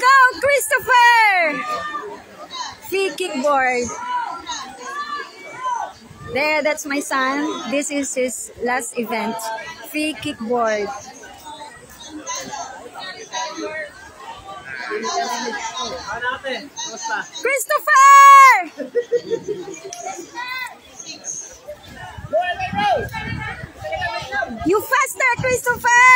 Go, Christopher! Free kickboard. There, that's my son. This is his last event. Free kickboard. Christopher! You faster, Christopher!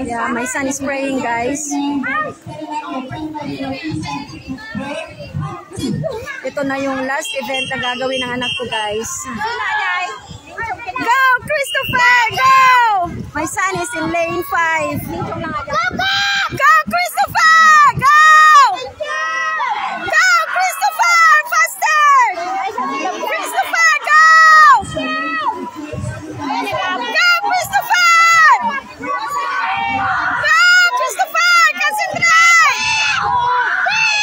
Yeah, my son is praying, guys. Ito na yung last event na gagawin ng anak ko, guys. Go, Christopher! Go! My son is in lane 5. Go, go! Go, Christopher! Go! Go, Christopher! Faster! Christopher, go! Go, Christopher! Go, Christopher! Concentrate!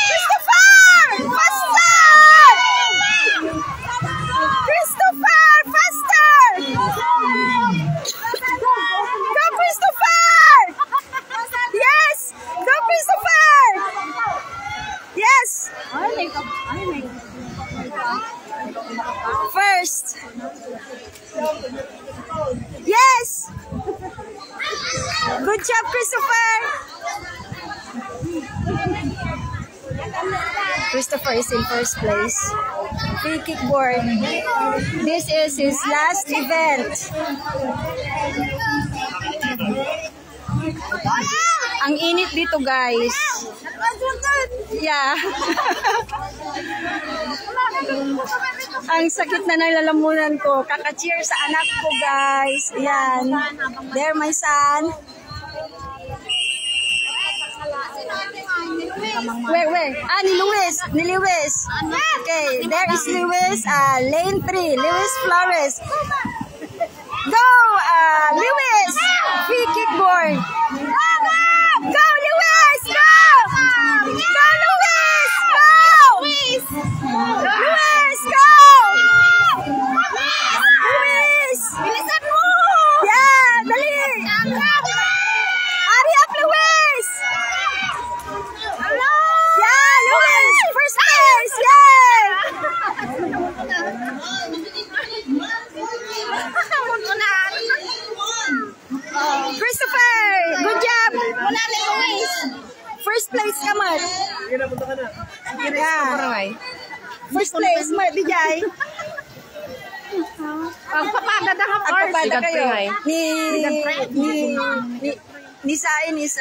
Christopher! Faster! Christopher! Faster! Go, Christopher! Yes! Go, Christopher! Yes! First. Yes! Good job, Christopher! Christopher is in first place. Free kickboard. This is his last event. Ang init dito, guys. Yeah. Ang sakit na nalalamunan ko. Kaka-cheer sa anak ko, guys. Ayan. There, my son. Where? Ah, ni Luis. Okay, there is Luis. Lane 3. Luis Flores. Go, Luis. Free kickboard. Go, Luis. Go. Go, Luis. Go. Luis, go. Luis. Bilisan mo. Yeah, dali. Hurry up, Luis. Yeah, Luis. First place. Yay. Christopher, good job. First place ka, Mark. Yeah. First place, Mark, Dijay. Pagpapada kayo. Ni Sain is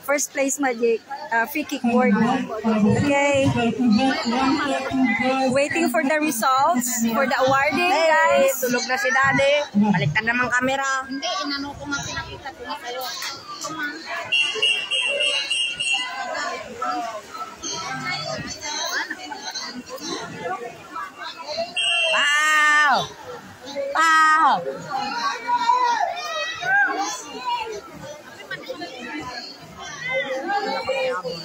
first place, Magic. Free kickboard. Okay. Waiting for the results for the awarding, guys. Tulog na si Daddy. Baliktad naman camera. Hindi, inano ko nga pinakita ko na kayo. Wow! Wow!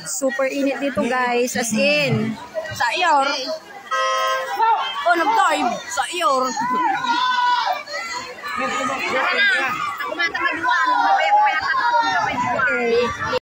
Super init dito, guys. As in. Sa iyor. Oh, nag-dive. Sa iyor. Ako mata maduwa. Ano ba yung payatan ko? Okay.